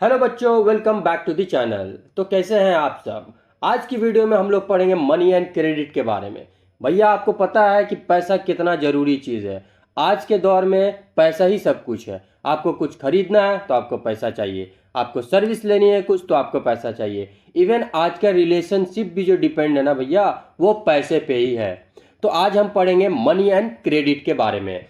Hello बच्चों, welcome back to the channel. तो कैसे हैं आप सब। आज की वीडियो में हम लोग पढ़ेंगे मनी एंड क्रेडिट के बारे में। भैया आपको पता है कि पैसा कितना ज़रूरी चीज़ है। आज के दौर में पैसा ही सब कुछ है। आपको कुछ खरीदना है तो आपको पैसा चाहिए, आपको सर्विस लेनी है कुछ तो आपको पैसा चाहिए। इवन आज का रिलेशनशिप भी जो डिपेंड है ना भैया, वो पैसे पे ही है। तो आज हम पढ़ेंगे मनी एंड क्रेडिट के बारे में।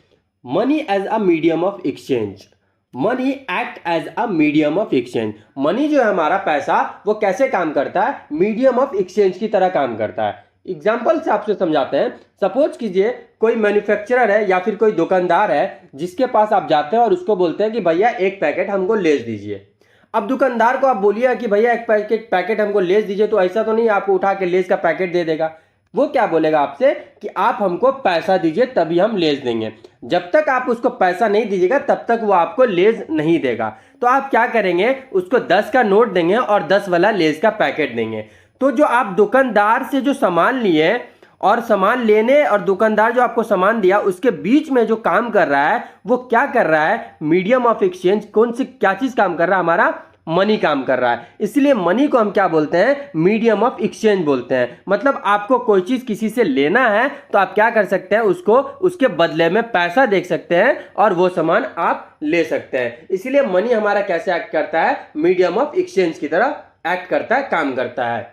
Money as a medium of exchange. Money act as a medium of exchange. Money जो है हमारा पैसा, वो कैसे काम करता है? मीडियम ऑफ एक्सचेंज की तरह काम करता है। एग्जाम्पल से आपसे समझाते हैं। सपोज कीजिए कोई मैन्युफैक्चरर है या फिर कोई दुकानदार है जिसके पास आप जाते हैं और उसको बोलते हैं कि भैया एक पैकेट हमको लेस दीजिए। अब दुकानदार को आप बोलिए कि भैया एक पैकेट हमको लेस दीजिए, तो ऐसा तो नहीं आपको उठा के लेस का पैकेट दे देगा। वो क्या बोलेगा आपसे कि आप हमको पैसा दीजिए तभी हम लेस देंगे। जब तक आप उसको पैसा नहीं दीजिएगा तब तक वो आपको लेस नहीं देगा। तो आप क्या करेंगे, उसको 10 का नोट देंगे और 10 वाला लेस का पैकेट देंगे। तो जो आप दुकानदार से जो सामान लिए और सामान लेने और दुकानदार जो आपको सामान दिया उसके बीच में जो काम कर रहा है वो क्या कर रहा है? Medium of exchange. कौन सी क्या चीज काम कर रहा है? हमारा मनी काम कर रहा है। इसलिए मनी को हम क्या बोलते हैं? मीडियम ऑफ एक्सचेंज बोलते हैं। मतलब आपको कोई चीज किसी से लेना है तो आप क्या कर सकते हैं, उसको उसके बदले में पैसा दे सकते हैं और वो सामान आप ले सकते हैं। इसलिए मनी हमारा कैसे एक्ट करता है? मीडियम ऑफ एक्सचेंज की तरह एक्ट करता है, काम करता है।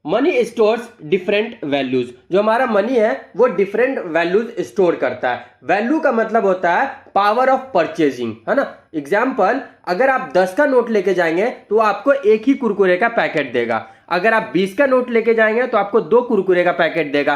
Money stores different values. जो हमारा मनी है वो डिफरेंट वैल्यूज स्टोर करता है। वैल्यू का मतलब होता है पावर ऑफ परचेजिंग, है ना। एग्जाम्पल, अगर आप 10 का नोट लेके जाएंगे तो आपको एक ही कुरकुरे का पैकेट देगा। अगर आप 20 का नोट लेके जाएंगे तो आपको 2 कुरकुरे का पैकेट देगा।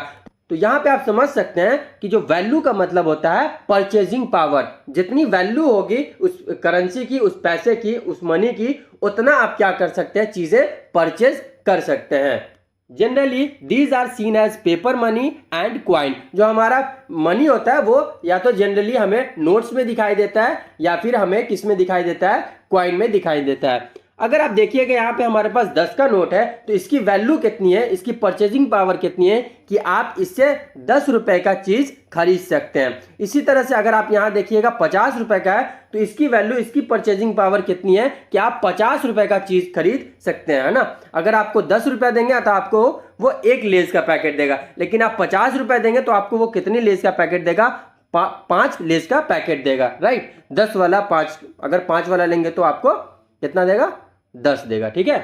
तो यहां पे आप समझ सकते हैं कि जो वैल्यू का मतलब होता है परचेजिंग पावर। जितनी वैल्यू होगी उस करेंसी की, उस पैसे की, उस मनी की, उतना आप क्या कर सकते हैं? चीजें परचेज कर सकते हैं। Generally these are seen as paper money and coin. जो हमारा मनी होता है वो या तो जनरली हमें नोट्स में दिखाई देता है या फिर हमें किस में दिखाई देता है? क्वाइन में दिखाई देता है। अगर आप देखिएगा यहाँ पे हमारे पास 10 का नोट है तो इसकी वैल्यू कितनी है, इसकी परचेजिंग पावर कितनी है कि आप इससे 10 रुपए का चीज खरीद सकते हैं। इसी तरह से अगर आप यहाँ देखिएगा 50 रुपए का है तो इसकी वैल्यू, इसकी परचेजिंग पावर कितनी है कि आप 50 रुपए का चीज खरीद सकते हैं, है ना। अगर आपको 10 रुपए देंगे तो आपको वो एक लेस का पैकेट देगा, लेकिन आप 50 रुपए देंगे तो आपको वो कितनी लेस का पैकेट देगा? 5 लेस का पैकेट देगा, राइट। 10 वाला 5, अगर 5 वाला लेंगे तो आपको कितना देगा? 10 देगा, ठीक है।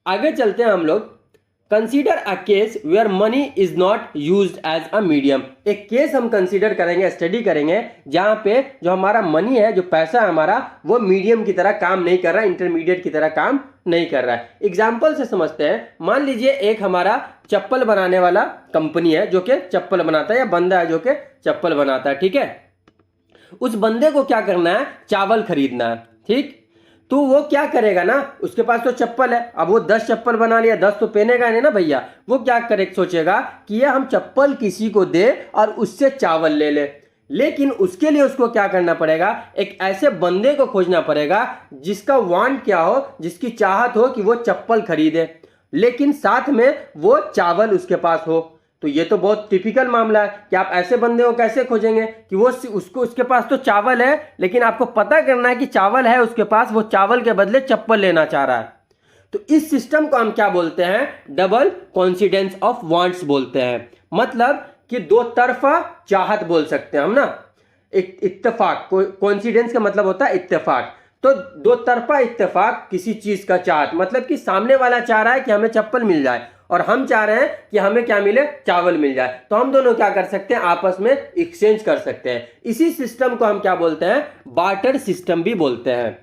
आगे चलते हैं हम लोग। Consider a case where money is not used as a medium. एक केस हम कंसीडर करेंगे, स्टडी करेंगे, जहां पे जो हमारा मनी है, जो पैसा है हमारा, वो मीडियम की तरह काम नहीं कर रहा है, इंटरमीडिएट की तरह काम नहीं कर रहा है। एग्जाम्पल से समझते हैं। मान लीजिए एक हमारा चप्पल बनाने वाला कंपनी है जो कि चप्पल बनाता है, या बंदा है जो कि चप्पल बनाता है, ठीक है। उस बंदे को क्या करना है? चावल खरीदना है, ठीक। तो वो क्या करेगा ना, उसके पास तो चप्पल है, अब वो 10 चप्पल बना लिया, 10 तो पहनेगा नहीं ना भैया। वो क्या करे, सोचेगा कि ये हम चप्पल किसी को दे और उससे चावल ले ले। लेकिन उसके लिए उसको क्या करना पड़ेगा? एक ऐसे बंदे को खोजना पड़ेगा जिसका वांट क्या हो, जिसकी चाहत हो कि वो चप्पल खरीदे, लेकिन साथ में वो चावल उसके पास हो। तो ये तो बहुत टिपिकल मामला है कि आप ऐसे बंदे को कैसे खोजेंगे कि वो उसको, उसके पास तो चावल है लेकिन आपको पता करना है कि चावल है उसके पास, वो चावल के बदले चप्पल लेना चाह रहा है। तो इस सिस्टम को हम क्या बोलते हैं? डबल कोइंसिडेंस ऑफ वांट्स बोलते हैं। मतलब कि दो तरफा चाहत बोल सकते हैं हम ना। इत्तेफाक, कोइंसिडेंस का मतलब होता है इत्तेफाक। तो दो तरफा इत्तेफाक किसी चीज का चाहत, मतलब कि सामने वाला चाह रहा है कि हमें चप्पल मिल जाए और हम चाह रहे हैं कि हमें क्या मिले? चावल मिल जाए। तो हम दोनों क्या कर सकते हैं? आपस में एक्सचेंज कर सकते हैं। इसी सिस्टम को हम क्या बोलते हैं? बार्टर सिस्टम भी बोलते हैं।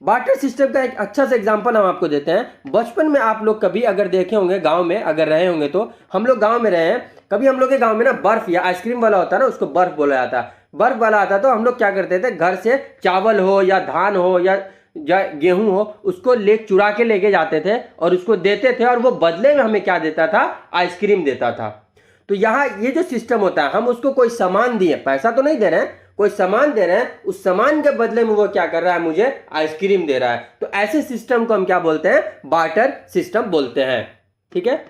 बार्टर सिस्टम का एक अच्छा सा एग्जांपल हम आपको देते हैं। बचपन में आप लोग कभी अगर देखे होंगे, गांव में अगर रहे होंगे, तो हम लोग गांव में रहे हैं, कभी हम लोग के गांव में ना बर्फ या आइसक्रीम वाला होता है ना, उसको बर्फ बोला जाता है। बर्फ वाला आता तो हम लोग क्या करते थे, घर से चावल हो या धान हो या गेहूं हो, उसको चुरा के लेके जाते थे और उसको देते थे, और वो बदले में हमें क्या देता था? आइसक्रीम देता था। तो यहाँ ये जो सिस्टम होता है, हम उसको कोई सामान दिए, पैसा तो नहीं दे रहे हैं, कोई सामान दे रहे हैं, उस सामान के बदले में वो क्या कर रहा है? मुझे आइसक्रीम दे रहा है। तो ऐसे सिस्टम को हम क्या बोलते हैं? बार्टर सिस्टम बोलते हैं, ठीक है।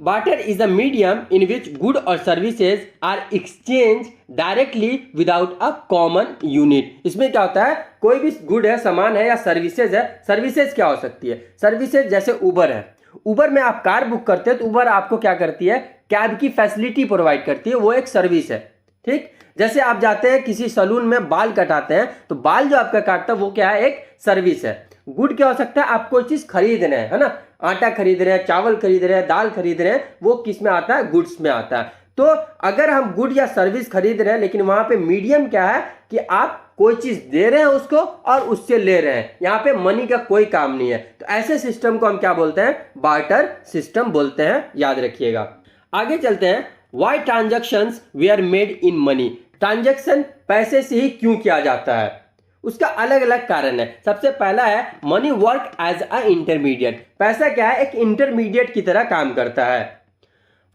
Barter is a medium in which good or services are exchange directly without a common unit. इसमें क्या होता है, कोई भी गुड है, सामान है या सर्विसेज है। सर्विसेज क्या हो सकती है, सर्विसेज जैसे उबर है, उबर में आप कार बुक करते हैं तो उबर आपको क्या करती है, कैब की फैसिलिटी प्रोवाइड करती है, वो एक सर्विस है। ठीक, जैसे आप जाते हैं किसी सैलून में बाल कटाते हैं तो बाल जो आपका काटता है वो क्या है, एक सर्विस है। गुड क्या हो सकता है, आप कोई चीज खरीद रहे हैं, है ना, आटा खरीद रहे हैं, चावल खरीद रहे हैं, दाल खरीद रहे हैं, वो किस में आता है, गुड्स में आता है। तो अगर हम गुड या सर्विस खरीद रहे हैं लेकिन वहां पे मीडियम क्या है कि आप कोई चीज दे रहे हैं उसको और उससे ले रहे हैं, यहां पे मनी का कोई काम नहीं है, तो ऐसे सिस्टम को हम क्या बोलते हैं, बार्टर सिस्टम बोलते हैं, याद रखिएगा। आगे चलते हैं, why transactions were made in money. Transaction पैसे से ही क्यों किया जाता है, उसका अलग अलग कारण है। सबसे पहला है money work as a intermediate. पैसा क्या है, एक इंटरमीडिएट की तरह काम करता है।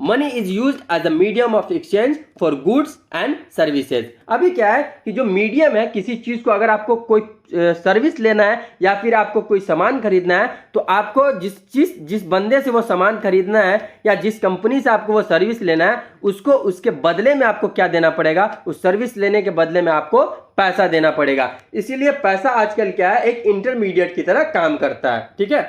Money is use as a medium of exchange for goods and services. अभी क्या है कि जो मीडियम है, किसी चीज को अगर आपको कोई सर्विस लेना है या फिर आपको कोई सामान खरीदना है तो आपको जिस बंदे से वो सामान खरीदना है या जिस कंपनी से आपको वो सर्विस लेना है उसको उसके बदले में आपको क्या देना पड़ेगा, उस सर्विस लेने के बदले में आपको पैसा देना पड़ेगा। इसीलिए पैसा आजकल क्या है, एक इंटरमीडिएट की तरह काम करता है। ठीक है।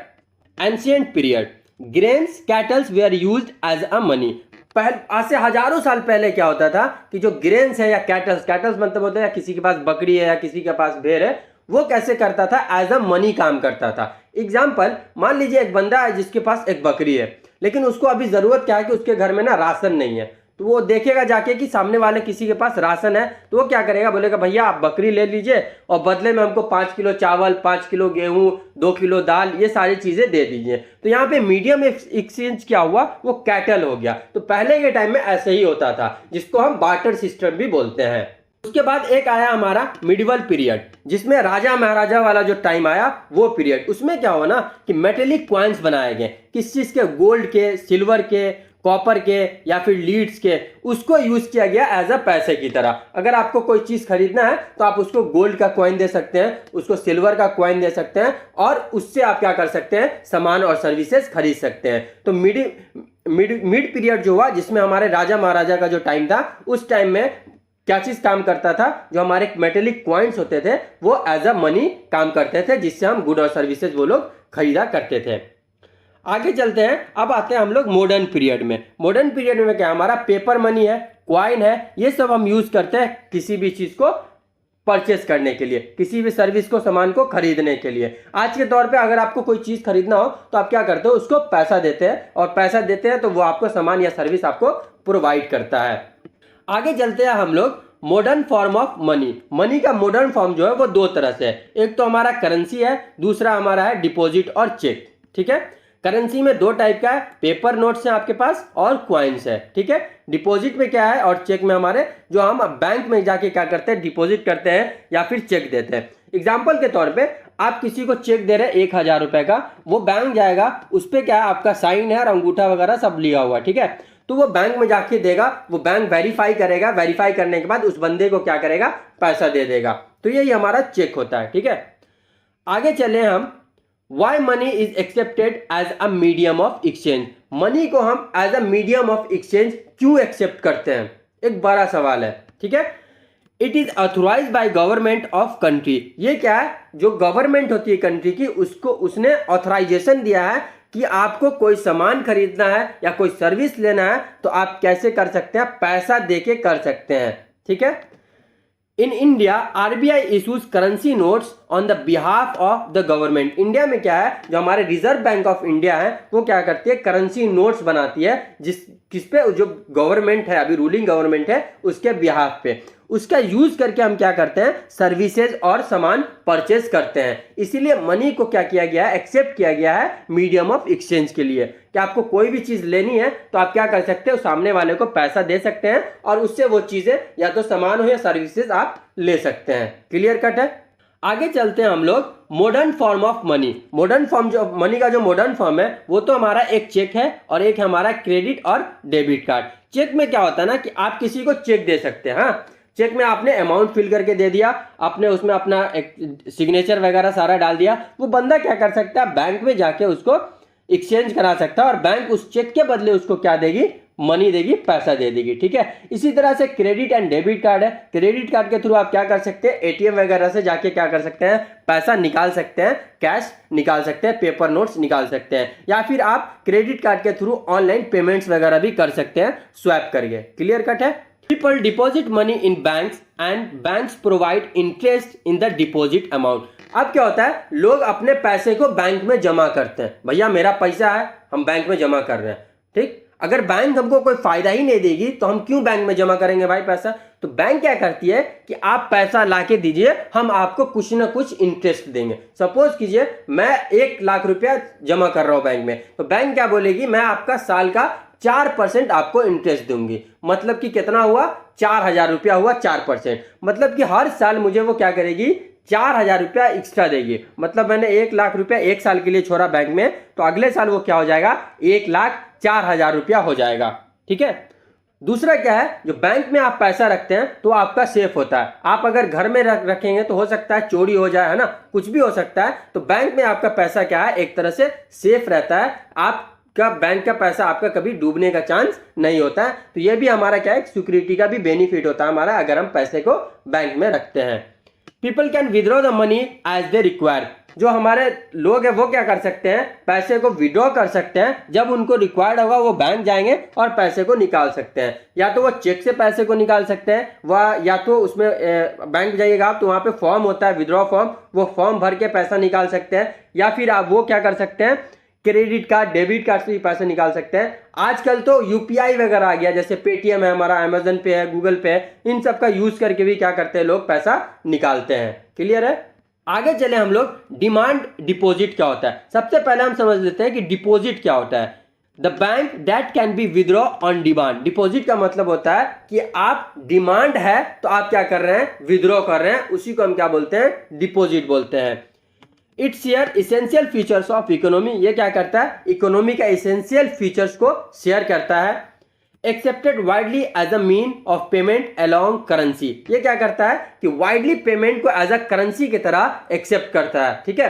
Ancient period, grains cattles were used as a money. आज से हजारों साल पहले क्या होता था कि जो ग्रेन्स है या कैटल्स मतलब होता है या किसी के पास बकरी है या किसी के पास भेड़ है, वो कैसे करता था, एज अ मनी काम करता था। एग्जाम्पल, मान लीजिए एक बंदा है जिसके पास एक बकरी है लेकिन उसको अभी जरूरत क्या है कि उसके घर में ना राशन नहीं है, तो वो देखेगा जाके कि सामने वाले किसी के पास राशन है, तो वो क्या करेगा, बोलेगा भैया आप बकरी ले लीजिए और बदले में हमको 5 किलो चावल, 5 किलो गेहूं, 2 किलो दाल, ये सारी चीजें दे दीजिए। तो यहाँ पे मीडियम एक्सचेंज क्या हुआ, वो कैटल हो गया। तो पहले के टाइम में ऐसे ही होता था, जिसको हम बार्टर सिस्टम भी बोलते हैं। उसके बाद एक आया हमारा मिडिवल पीरियड, जिसमें राजा महाराजा वाला जो टाइम आया वो पीरियड। उसमें क्या हुआ ना कि मेटेलिक कॉइन्स बनाए गए, किस चीज के, गोल्ड के, सिल्वर के, कॉपर के या फिर लीड्स के, उसको यूज किया गया एज अ पैसे की तरह। अगर आपको कोई चीज खरीदना है तो आप उसको गोल्ड का कॉइन दे सकते हैं, उसको सिल्वर का कॉइन दे सकते हैं और उससे आप क्या कर सकते हैं, सामान और सर्विसेज खरीद सकते हैं। तो मिड पीरियड जो हुआ, जिसमें हमारे राजा महाराजा का जो टाइम था, उस टाइम में क्या चीज काम करता था, जो हमारे मेटेलिक कॉइन्स होते थे वो एज अ मनी काम करते थे, जिससे हम गुड और सर्विसेज वो लोग खरीदा करते थे। आगे चलते हैं, अब आते हैं हम लोग मॉडर्न पीरियड में। मॉडर्न पीरियड में क्या, हमारा पेपर मनी है, क्वाइन है, ये सब हम यूज करते हैं किसी भी चीज को परचेस करने के लिए, किसी भी सर्विस को, सामान को खरीदने के लिए। आज के दौर पे अगर आपको कोई चीज खरीदना हो तो आप क्या करते हो, उसको पैसा देते हैं, और पैसा देते हैं तो वो आपको सामान या सर्विस आपको प्रोवाइड करता है। आगे चलते हैं हम लोग modern form of money. Money का मॉडर्न फॉर्म जो है वो दो तरह से है, एक तो हमारा करेंसी है, दूसरा हमारा है डिपॉजिट और चेक। ठीक है। करेंसी में दो टाइप का है, पेपर नोट्स हैं आपके पास और क्वाइंस है। ठीक है। डिपॉजिट में क्या है और चेक में हमारे, जो हम बैंक में जाके क्या करते हैं, डिपॉजिट करते हैं या फिर चेक देते हैं। एग्जाम्पल के तौर पे आप किसी को चेक दे रहे हैं 1000 रुपए का, वो बैंक जाएगा, उस पर क्या है, आपका साइन है और अंगूठा वगैरह सब लिया हुआ। ठीक है। तो वो बैंक में जाके देगा, वो बैंक वेरीफाई करेगा, वेरीफाई करने के बाद उस बंदे को क्या करेगा, पैसा दे देगा। तो यही हमारा चेक होता है। ठीक है। आगे चले हम, why money is accepted as a medium of exchange. Money को हम as a medium of exchange क्यों एक्सेप्ट करते हैं, एक बड़ा सवाल है। ठीक है। It is authorise by government of country. ये क्या है, जो गवर्नमेंट होती है कंट्री की, उसको उसने ऑथराइजेशन दिया है कि आपको कोई सामान खरीदना है या कोई सर्विस लेना है तो आप कैसे कर सकते हैं, पैसा देके कर सकते हैं। ठीक है। In India RBI issues currency notes on the behalf of the government. India में क्या है, जो हमारे रिजर्व बैंक ऑफ इंडिया है वो क्या करती है, करेंसी नोट्स बनाती है, किस पे, जो गवर्नमेंट है, अभी रूलिंग गवर्नमेंट है, उसके बिहाफ पे। उसका यूज करके हम क्या करते हैं, सर्विसेज और सामान परचेज करते हैं। इसीलिए मनी को क्या किया गया है, एक्सेप्ट किया गया है मीडियम ऑफ एक्सचेंज के लिए, कि आपको कोई भी चीज लेनी है तो आप क्या कर सकते हो, सामने वाले को पैसा दे सकते हैं और उससे वो चीजें या तो सामान हो या सर्विसेज आप ले सकते हैं। क्लियर कट है। आगे चलते हैं हम लोग modern form of money. Modern form, जो मनी का जो मॉडर्न फॉर्म है वो तो हमारा एक चेक है और एक हमारा क्रेडिट और डेबिट कार्ड। चेक में क्या होता है ना कि आप किसी को चेक दे सकते हैं। हाँ, चेक में आपने अमाउंट फिल करके दे दिया, आपने उसमें अपना एक सिग्नेचर वगैरह सारा डाल दिया, वो बंदा क्या कर सकता है, बैंक में जाके उसको एक्सचेंज करा सकता है और बैंक उस चेक के बदले उसको क्या देगी, मनी देगी, पैसा दे देगी। ठीक है, इसी तरह से क्रेडिट एंड डेबिट कार्ड है। क्रेडिट कार्ड के थ्रू आप क्या कर सकते हैं, एटीएम वगैरह से जाके क्या कर सकते हैं, पैसा निकाल सकते हैं, कैश निकाल सकते हैं, पेपर नोट्स निकाल सकते हैं, या फिर आप क्रेडिट कार्ड के थ्रू ऑनलाइन पेमेंट्स वगैरह भी कर सकते हैं स्वैप करके। क्लियर कट है। People deposit money in banks and banks provide interest in the deposit amount. अब क्या होता है, लोग अपने पैसे को बैंक में जमा करते हैं। भैया मेरा पैसा है, हम बैंक में जमा कर रहे हैं। ठीक, अगर बैंक हमको कोई फायदा ही नहीं देगी तो हम क्यों बैंक में जमा करेंगे भाई पैसा। तो बैंक क्या करती है कि आप पैसा लाके दीजिए, हम आपको कुछ ना कुछ इंटरेस्ट देंगे। सपोज कीजिए मैं 1 लाख रुपया जमा कर रहा हूं बैंक में, तो बैंक क्या बोलेगी, मैं आपका साल का 4% आपको इंटरेस्ट दूंगी। मतलब कि कितना हुआ, 4,000 रुपया हुआ 4%। मतलब कि हर साल मुझे वो क्या करेगी, 4,000 रुपया एक्स्ट्रा देगी। मतलब मैंने 1 लाख रुपया 1 साल के लिए छोड़ा बैंक में, तो अगले साल वो क्या हो जाएगा, 1,04,000 रुपया हो जाएगा। ठीक है। दूसरा क्या है, जो बैंक में आप पैसा रखते हैं तो आपका सेफ होता है। आप अगर घर में रखेंगे तो हो सकता है चोरी हो जाए, है ना, कुछ भी हो सकता है। तो बैंक में आपका पैसा क्या है, एक तरह से सेफ रहता है। आपका बैंक का पैसा आपका कभी डूबने का चांस नहीं होता है। तो ये भी हमारा क्या है, सिक्योरिटी का भी बेनिफिट होता है हमारा, अगर हम पैसे को बैंक में रखते हैं। People can withdraw the money as they require. जो हमारे लोग हैं वो क्या कर सकते हैं, पैसे को विड्रॉ कर सकते हैं। जब उनको रिक्वायर्ड होगा वो बैंक जाएंगे और पैसे को निकाल सकते हैं। या तो वो चेक से पैसे को निकाल सकते हैं, वह या तो उसमें बैंक जाइएगा आप तो वहाँ पे फॉर्म होता है, विड्रॉ फॉर्म, वो फॉर्म भर के पैसा निकाल सकते हैं। या फिर आप वो क्या कर सकते हैं, क्रेडिट कार्ड, डेबिट कार्ड से भी पैसे निकाल सकते हैं। आजकल तो यूपीआई वगैरह आ गया, जैसे पेटीएम है हमारा, अमेजन पे है, गूगल पे है, इन सब का यूज करके भी क्या करते हैं लोग, पैसा निकालते हैं। क्लियर है। आगे चले हम लोग, डिमांड डिपॉजिट क्या होता है। सबसे पहले हम समझ लेते हैं कि डिपॉजिट क्या होता है। The bank that can be withdraw on demand. Deposit का मतलब होता है कि आप डिमांड है तो आप क्या कर रहे हैं, विड्रॉ कर रहे हैं, उसी को हम क्या बोलते हैं, डिपॉजिट बोलते हैं। Its share essential features of economy. ये क्या करता है, इकोनॉमी का इसेंशियल फीचर्स को शेयर करता है। Accepted widely as a mean of payment along currency. ये क्या करता है कि वाइडली पेमेंट को एज अ करेंसी की तरह एक्सेप्ट करता है। ठीक है।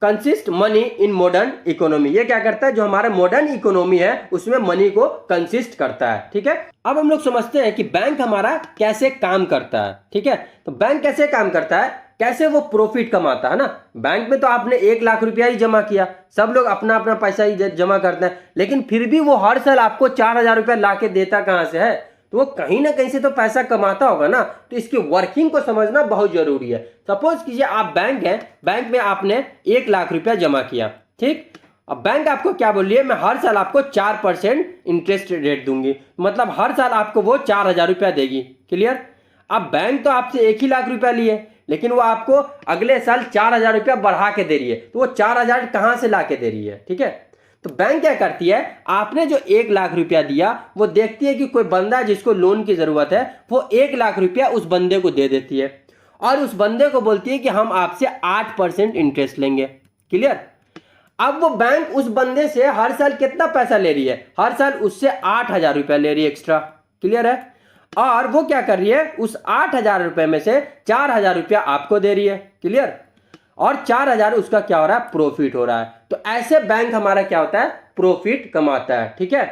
Consist money in modern economy. ये क्या करता है, जो हमारा मॉडर्न इकोनॉमी है उसमें मनी को कंसिस्ट करता है। ठीक है। अब हम लोग समझते हैं कि बैंक हमारा कैसे काम करता है। ठीक है। तो बैंक कैसे काम करता है, कैसे वो प्रॉफिट कमाता है ना। बैंक में तो आपने 1 लाख रुपया ही जमा किया, सब लोग अपना अपना पैसा ही जमा करते हैं, लेकिन फिर भी वो हर साल आपको 4,000 रुपया ला के देता कहां से है, तो वो कहीं ना कहीं से तो पैसा कमाता होगा ना। तो इसकी वर्किंग को समझना बहुत जरूरी है। सपोज कीजिए आप बैंक है, बैंक में आपने 1 लाख रुपया जमा किया। ठीक, अब बैंक आपको क्या बोल रही है, मैं हर साल आपको 4% इंटरेस्ट रेट दूंगी, मतलब हर साल आपको वो 4,000 रुपया देगी। क्लियर। अब बैंक तो आपसे 1 ही लाख रुपया लिए, लेकिन वो आपको अगले साल 4,000 रुपया बढ़ा के दे रही है, तो वो 4,000 कहां से ला के दे रही है। ठीक है। तो बैंक क्या करती है, आपने जो 1 लाख रुपया दिया वो देखती है कि कोई बंदा जिसको लोन की जरूरत है, वो 1 लाख रुपया उस बंदे को दे देती है और उस बंदे को बोलती है कि हम आपसे 8% इंटरेस्ट लेंगे। क्लियर। अब वो बैंक उस बंदे से हर साल कितना पैसा ले रही है, हर साल उससे 8,000 रुपया ले रही है एक्स्ट्रा। क्लियर है। और वो क्या कर रही है, उस 8,000 रुपए में से 4,000 रुपया आपको दे रही है। क्लियर। और 4,000 उसका क्या हो रहा है, प्रॉफिट हो रहा है। तो ऐसे बैंक हमारा क्या होता है, प्रॉफिट कमाता है। ठीक है।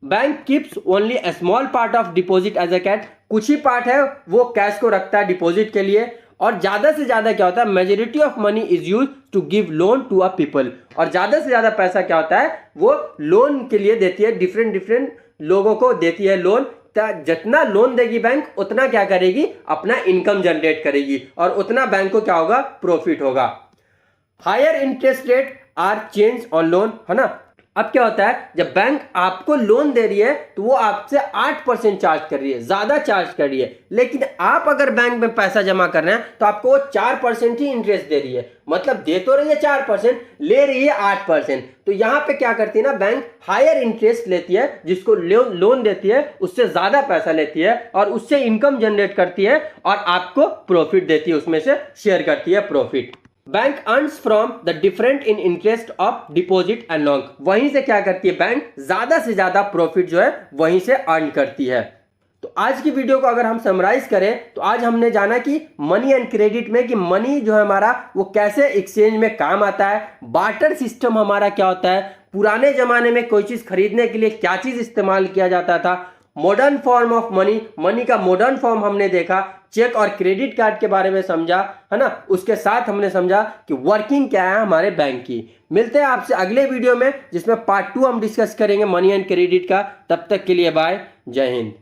Bank keeps only a small part of deposit as a cash. कुछ ही पार्ट है वो कैश को रखता है डिपॉजिट के लिए, और ज्यादा से ज्यादा क्या होता है, majority of money is use to give loan to a people. और ज्यादा से ज्यादा पैसा क्या होता है, वो लोन के लिए देती है, डिफरेंट लोगों को देती है लोन। जितना लोन देगी बैंक उतना क्या करेगी, अपना इनकम जनरेट करेगी, और उतना बैंक को क्या होगा, प्रॉफिट होगा। Higher interest rate are change on loan, है ना। अब क्या होता है, जब बैंक आपको लोन दे रही है तो वो आपसे 8% चार्ज कर रही है, ज्यादा चार्ज कर रही है, लेकिन आप अगर बैंक में पैसा जमा कर रहे हैं तो आपको वो 4% ही इंटरेस्ट दे रही है। मतलब दे तो रही है 4%, ले रही है 8%। तो यहां पे क्या करती है ना, बैंक हायर इंटरेस्ट लेती है, जिसको लोन देती है उससे ज्यादा पैसा लेती है और उससे इनकम जनरेट करती है और आपको प्रॉफिट देती है, उसमें से शेयर करती है profit. Bank earns from the different in interest of deposit and loan. वहीं से क्या करती है बैंक, ज्यादा से ज्यादा प्रॉफिट जो है वहीं से अर्न करती है। तो आज की वीडियो को अगर हम समराइज करें तो आज हमने जाना कि मनी एंड क्रेडिट में कि मनी जो है हमारा वो कैसे एक्सचेंज में काम आता है, बार्टर सिस्टम हमारा क्या होता है, पुराने जमाने में कोई चीज खरीदने के लिए क्या चीज इस्तेमाल किया जाता था, modern form of money, money का मॉडर्न फॉर्म हमने देखा, चेक और क्रेडिट कार्ड के बारे में समझा, है ना। उसके साथ हमने समझा कि वर्किंग क्या है हमारे बैंक की। मिलते हैं आपसे अगले वीडियो में जिसमें पार्ट 2 हम डिस्कस करेंगे मनी एंड क्रेडिट का। तब तक के लिए बाय, जय हिंद।